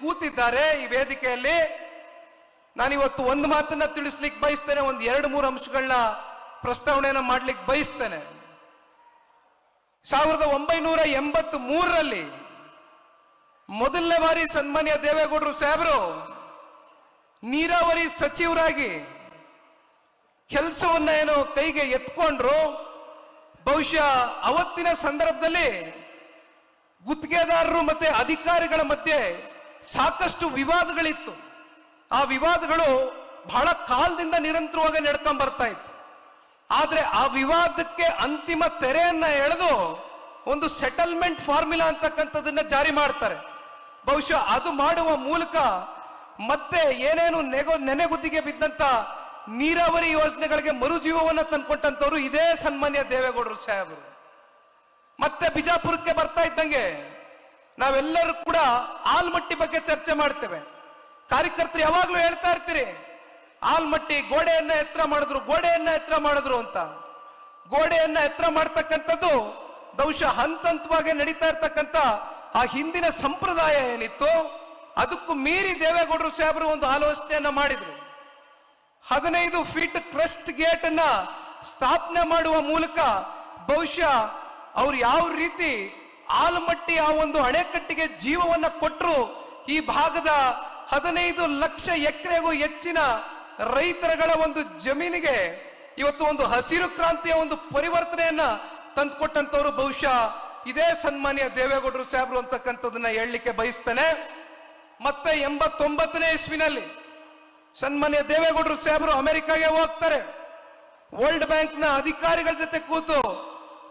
ಕೂತಿದ್ದಾರೆ ಈ ವೇದಿಕೆಯಲ್ಲಿ. ನಾನಿವತ್ತು ಒಂದು ಮಾತನ್ನ ತಿಳಿಸ್ಲಿಕ್ಕೆ ಬಯಸ್ತೇನೆ, ಒಂದು 2-3 ಅಂಶಗಳನ್ನ ಪ್ರಸ್ತಾವನೆಯನ್ನ ಮಾಡ್ಲಿಕ್ಕೆ ಬಯಸ್ತೇನೆ. 1983ರಲ್ಲಿ ಮೊದಲನೇ ಬಾರಿ ಸನ್ಮಾನ್ಯ ದೇವೇಗೌಡರು ಸಾಹೇಬರು ನೀರಾವರಿ ಸಚಿವರಾಗಿ ಕೆಲಸವನ್ನ ಏನು ಕೈಗೆ ಎತ್ಕೊಂಡ್ರು. ಬಹುಶಃ ಅವತ್ತಿನ ಸಂದರ್ಭದಲ್ಲಿ ಗುತ್ತಿಗೆದಾರರು ಮತ್ತೆ ಅಧಿಕಾರಿಗಳ ಮಧ್ಯೆ ಸಾಕಷ್ಟು ವಿವಾದಗಳಿತ್ತು. ಆ ವಿವಾದಗಳು ಬಹಳ ಕಾಲದಿಂದ ನಿರಂತರವಾಗಿ ನಡ್ಕೊಂಡ್ ಬರ್ತಾ ಇತ್ತು. ಆದ್ರೆ ಆ ವಿವಾದಕ್ಕೆ ಅಂತಿಮ ತೆರೆಯನ್ನ ಎಳೆದು ಒಂದು ಸೆಟಲ್ಮೆಂಟ್ ಫಾರ್ಮುಲಾ ಅಂತಕ್ಕಂಥದನ್ನ ಜಾರಿ ಮಾಡ್ತಾರೆ. ಬಹುಶಃ ಅದು ಮಾಡುವ ಮೂಲಕ ಮತ್ತೆ ಏನೇನು ನೆನೆಗುದ್ದಿಗೆ ಬಿದ್ದಂತ ನೀರಾವರಿ ಯೋಜನೆಗಳಿಗೆ ಮರುಜೀವವನ್ನು ತಂದ್ಕೊಟ್ಟಂತವ್ರು ಇದೇ ಸನ್ಮಾನ್ಯ ದೇವೇಗೌಡರು ಸಾಹೇಬರು. ಮತ್ತೆ ಬಿಜಾಪುರಕ್ಕೆ ಬರ್ತಾ ಇದ್ದಂಗೆ ನಾವೆಲ್ಲರೂ ಕೂಡ ಆಲ್ಮಟ್ಟಿ ಬಗ್ಗೆ ಚರ್ಚೆ ಮಾಡ್ತೇವೆ. ಕಾರ್ಯಕರ್ತರು ಯಾವಾಗ್ಲೂ ಹೇಳ್ತಾ ಇರ್ತೀರಿ, ಆಲ್ಮಟ್ಟಿ ಗೋಡೆಯನ್ನ ಎತ್ತರ ಮಾಡಿದ್ರು ಅಂತ. ಗೋಡೆಯನ್ನ ಎತ್ತರ ಮಾಡ್ತಕ್ಕಂಥದ್ದು ಬಹುಶಃ ಹಂತವಾಗಿ ನಡೀತಾ ಇರ್ತಕ್ಕಂಥ ಆ ಹಿಂದಿನ ಸಂಪ್ರದಾಯ ಏನಿತ್ತು ಅದಕ್ಕೂ ಮೀರಿ ದೇವೇಗೌಡರು ಸಾಹೇಬರು ಒಂದು ಆಲೋಚನೆಯನ್ನ ಮಾಡಿದ್ರು. 15 ಫೀಟ್ ಕ್ರಸ್ಟ್ ಗೇಟ್ ಅನ್ನ ಸ್ಥಾಪನೆ ಮಾಡುವ ಮೂಲಕ ಬಹುಶಃ ಅವ್ರು ಯಾವ ರೀತಿ ಆಲಮಟ್ಟಿ ಆ ಒಂದು ಅಣೆಕಟ್ಟಿಗೆ ಜೀವವನ್ನ ಕೊಟ್ಟರು. ಈ ಭಾಗದ 15 ಲಕ್ಷ ಎಕರೆಗೂ ಹೆಚ್ಚಿನ ರೈತರುಗಳ ಒಂದು ಜಮೀನಿಗೆ ಇವತ್ತು ಒಂದು ಹಸಿರು ಕ್ರಾಂತಿಯ ಒಂದು ಪರಿವರ್ತನೆಯನ್ನ ತಂದುಕೊಟ್ಟಂತವ್ರು ಬಹುಶಃ ಇದೇ ಸನ್ಮಾನ್ಯ ದೇವೇಗೌಡರು ಸಾಹೇಬರು ಅಂತಕ್ಕಂಥದನ್ನ ಹೇಳಲಿಕ್ಕೆ ಬಯಸ್ತೇನೆ. ಮತ್ತೆ 89ನೇ ಇಸ್ವಿನಲ್ಲಿ ಸನ್ಮಾನ್ಯ ದೇವೇಗೌಡರು ಸಾಹೇಬರು ಅಮೆರಿಕಾಗೆ ಹೋಗ್ತಾರೆ. ವರ್ಲ್ಡ್ ಬ್ಯಾಂಕ್ನ ಅಧಿಕಾರಿಗಳ ಜೊತೆ ಕೂತು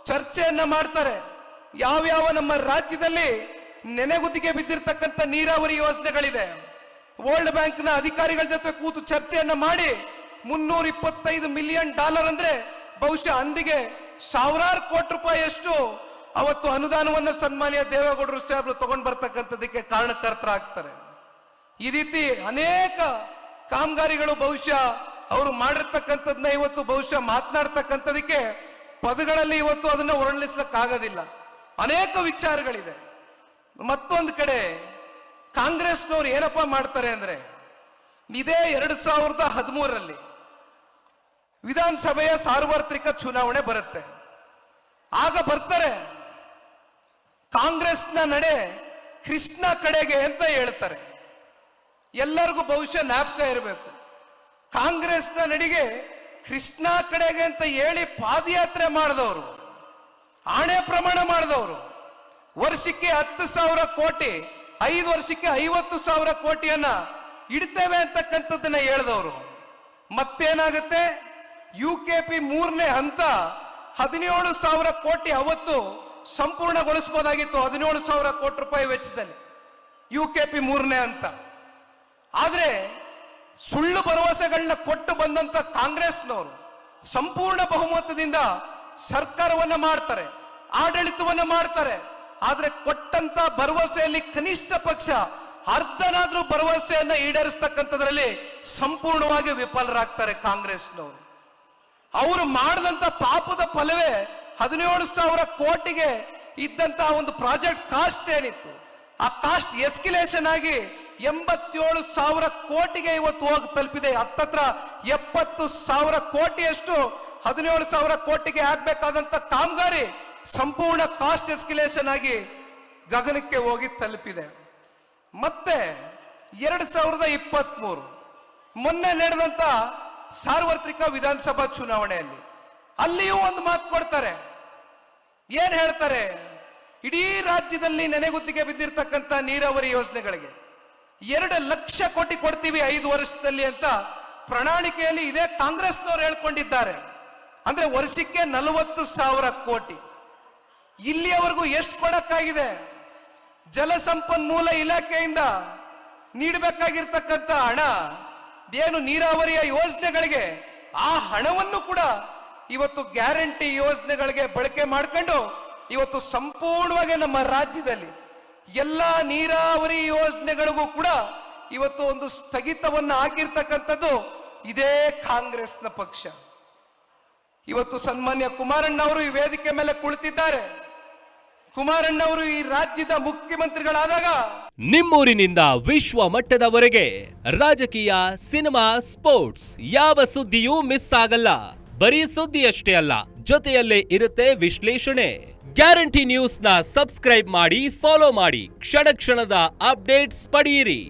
ಚರ್ಚೆಯನ್ನ ಮಾಡ್ತಾರೆ. ಯಾವ್ಯಾವ ನಮ್ಮ ರಾಜ್ಯದಲ್ಲಿ ನೆನೆಗುದಿಗೆ ಬಿದ್ದಿರ್ತಕ್ಕಂಥ ನೀರಾವರಿ ಯೋಜನೆಗಳಿದೆ, ವರ್ಲ್ಡ್ ಬ್ಯಾಂಕ್ನ ಅಧಿಕಾರಿಗಳ ಜೊತೆ ಕೂತು ಚರ್ಚೆಯನ್ನ ಮಾಡಿ $325 ಮಿಲಿಯನ್ ಅಂದ್ರೆ ಬಹುಶಃ ಅಂದಿಗೆ ಸಾವಿರಾರು ಕೋಟಿ ರೂಪಾಯಿಯಷ್ಟು ಅವತ್ತು ಅನುದಾನವನ್ನು ಸನ್ಮಾನ್ಯ ದೇವೇಗೌಡರು ಸಾಹೇಬರು ತಗೊಂಡ್ ಬರ್ತಕ್ಕಂಥದಕ್ಕೆ ಕಾರಣಕರ್ತರಾಗ್ತಾರೆ. ಈ ರೀತಿ ಅನೇಕ ಕಾಮಗಾರಿಗಳು ಬಹುಶಃ ಅವರು ಮಾಡಿರ್ತಕ್ಕಂಥದ್ದನ್ನ ಇವತ್ತು ಬಹುಶಃ ಮಾತನಾಡ್ತಕ್ಕಂಥದಕ್ಕೆ ಪದಗಳಲ್ಲಿ ಇವತ್ತು ಅದನ್ನ ವರ್ಣಿಸ್ಲಿಕ್ಕಾಗೋದಿಲ್ಲ. ಅನೇಕ ವಿಚಾರಗಳಿದೆ. ಮತ್ತೊಂದು ಕಡೆ ಕಾಂಗ್ರೆಸ್ನವ್ರು ಏನಪ್ಪಾ ಮಾಡ್ತಾರೆ ಅಂದ್ರೆ, ಇದೇ 2013ರಲ್ಲಿ ವಿಧಾನಸಭೆಯ ಸಾರ್ವತ್ರಿಕ ಚುನಾವಣೆ ಬರುತ್ತೆ. ಆಗ ಬರ್ತಾರೆ, ಕಾಂಗ್ರೆಸ್ನ ನಡೆ ಕೃಷ್ಣ ಕಡೆಗೆ ಅಂತ ಹೇಳ್ತಾರೆ. ಎಲ್ಲರಿಗೂ ಬಹುಶಃ ಜ್ಞಾಪಕ ಇರಬೇಕು, ಕಾಂಗ್ರೆಸ್ನ ನಡಿಗೆ ಕೃಷ್ಣ ಕಡೆಗೆ ಅಂತ ಹೇಳಿ ಪಾದಯಾತ್ರೆ ಮಾಡಿದವರು, ಆಣೆ ಪ್ರಮಾಣ ಮಾಡಿದವರು, ವರ್ಷಕ್ಕೆ 10,000 ಕೋಟಿ, 5 ವರ್ಷಕ್ಕೆ 50,000 ಕೋಟಿಯನ್ನ ಇಡ್ತೇವೆ ಅಂತಕ್ಕಂಥದ್ದನ್ನ ಹೇಳಿದವರು. ಮತ್ತೇನಾಗುತ್ತೆ, UKP 3ನೇ ಹಂತ 17,000 ಕೋಟಿ ಅವತ್ತು ಸಂಪೂರ್ಣಗೊಳಿಸಬಹುದಾಗಿತ್ತು, 17,000 ಕೋಟಿ ರೂಪಾಯಿ ವೆಚ್ಚದಲ್ಲಿ UKP 3ನೇ ಹಂತ. ಆದ್ರೆ ಸುಳ್ಳು ಭರವಸೆಗಳನ್ನ ಕೊಟ್ಟು ಬಂದಂತ ಕಾಂಗ್ರೆಸ್ನವರು ಸಂಪೂರ್ಣ ಬಹುಮತದಿಂದ ಸರ್ಕಾರವನ್ನ ಮಾಡ್ತಾರೆ, ಆಡಳಿತವನ್ನ ಮಾಡ್ತಾರೆ. ಆದ್ರೆ ಕೊಟ್ಟಂತ ಭರವಸೆಯಲ್ಲಿ ಕನಿಷ್ಠ ಪಕ್ಷ ಅರ್ಧನಾದ್ರೂ ಭರವಸೆಯನ್ನ ಈಡೇರಿಸ್ತಕ್ಕಂಥದ್ರಲ್ಲಿ ಸಂಪೂರ್ಣವಾಗಿ ವಿಫಲರಾಗ್ತಾರೆ ಕಾಂಗ್ರೆಸ್ನವರು. ಅವರು ಮಾಡಿದಂತ ಪಾಪದ ಫಲವೇ 17,000 ಕೋಟಿಗೆ ಇದ್ದಂತಹ ಒಂದು ಪ್ರಾಜೆಕ್ಟ್ ಕಾಸ್ಟ್ ಏನಿತ್ತು, ಆ ಕಾಸ್ಟ್ ಎಸ್ಕಿಲೇಷನ್ ಆಗಿ 87,000 ಕೋಟಿಗೆ ಇವತ್ತು ಹೋಗಿ ತಲುಪಿದೆ. ಹತ್ತತ್ರ 70,000 ಕೋಟಿಯಷ್ಟು 17,000 ಕೋಟಿಗೆ ಆಗ್ಬೇಕಾದಂತ ಕಾಮಗಾರಿ ಸಂಪೂರ್ಣ ಕಾಸ್ಟ್ ಎಸ್ಕಿಲೇಷನ್ ಆಗಿ ಗಗನಕ್ಕೆ ಹೋಗಿ ತಲುಪಿದೆ. ಮತ್ತೆ 2023 ಮೊನ್ನೆ ನಡೆದಂತ ಸಾರ್ವತ್ರಿಕ ವಿಧಾನಸಭಾ ಚುನಾವಣೆಯಲ್ಲಿ ಅಲ್ಲಿಯೂ ಒಂದು ಮಾತು ಕೊಡ್ತಾರೆ. ಏನ್ ಹೇಳ್ತಾರೆ, ಇಡೀ ರಾಜ್ಯದಲ್ಲಿ ನೆನೆಗುತ್ತಿಗೆ ಬಿದ್ದಿರ್ತಕ್ಕಂಥ ನೀರಾವರಿ ಯೋಜನೆಗಳಿಗೆ 2 ಲಕ್ಷ ಕೋಟಿ ಕೊಡ್ತೀವಿ 5 ವರ್ಷದಲ್ಲಿ ಅಂತ ಪ್ರಣಾಳಿಕೆಯಲ್ಲಿ ಇದೇ ಕಾಂಗ್ರೆಸ್ನವರು ಹೇಳ್ಕೊಂಡಿದ್ದಾರೆ. ಅಂದ್ರೆ ವರ್ಷಕ್ಕೆ 40,000 ಕೋಟಿ. ಇಲ್ಲಿಯವರೆಗೂ ಎಷ್ಟು ಕೊಡಕ್ಕಾಗಿದೆ? ಜಲಸಂಪನ್ಮೂಲ ಇಲಾಖೆಯಿಂದ ನೀಡಬೇಕಾಗಿರ್ತಕ್ಕಂಥ ಹಣ ಏನು ನೀರಾವರಿಯ ಯೋಜನೆಗಳಿಗೆ, ಆ ಹಣವನ್ನು ಕೂಡ ಇವತ್ತು ಗ್ಯಾರಂಟಿ ಯೋಜನೆಗಳಿಗೆ ಬಳಕೆ ಮಾಡಿಕೊಂಡು ಇವತ್ತು ಸಂಪೂರ್ಣವಾಗಿ ನಮ್ಮ ರಾಜ್ಯದಲ್ಲಿ ಎಲ್ಲ ನೀರಾವರಿ ಯೋಜನೆಗಳಿಗೂ ಕೂಡ ಇವತ್ತು ಒಂದು ಸ್ಥಗಿತವನ್ನು ಹಾಕಿರ್ತಕ್ಕಂಥದ್ದು ಇದೇ ಕಾಂಗ್ರೆಸ್ನ ಪಕ್ಷ. ಇವತ್ತು ಸನ್ಮಾನ್ಯ ಕುಮಾರಣ್ಣ ಅವರು ಈ ವೇದಿಕೆ ಮೇಲೆ ಕುಳಿತಿದ್ದಾರೆ. ಕುಮಾರಣ್ಣವರು ಈ ರಾಜ್ಯದ ಮುಖ್ಯಮಂತ್ರಿಗಳಾದಾಗ ನಿಮ್ಮೂರಿನಿಂದ ವಿಶ್ವ ಮಟ್ಟದವರೆಗೆ ರಾಜಕೀಯ, ಸಿನಿಮಾ, ಸ್ಪೋರ್ಟ್ಸ್ ಯಾವ ಸುದ್ದಿಯೂ ಮಿಸ್ ಆಗಲ್ಲ. ಬರೀ ಸುದ್ದಿಯಷ್ಟೇ ಅಲ್ಲ, ಜೊತೆಯಲ್ಲೇ ಇರುತ್ತೆ ವಿಶ್ಲೇಷಣೆ. ಗ್ಯಾರಂಟಿ ನ್ಯೂಸ್ನ ಸಬ್ಸ್ಕ್ರೈಬ್ ಮಾಡಿ, ಫಾಲೋ ಮಾಡಿ, ಕ್ಷಣ ಕ್ಷಣದ ಅಪ್ಡೇಟ್ಸ್ ಪಡೆಯಿರಿ.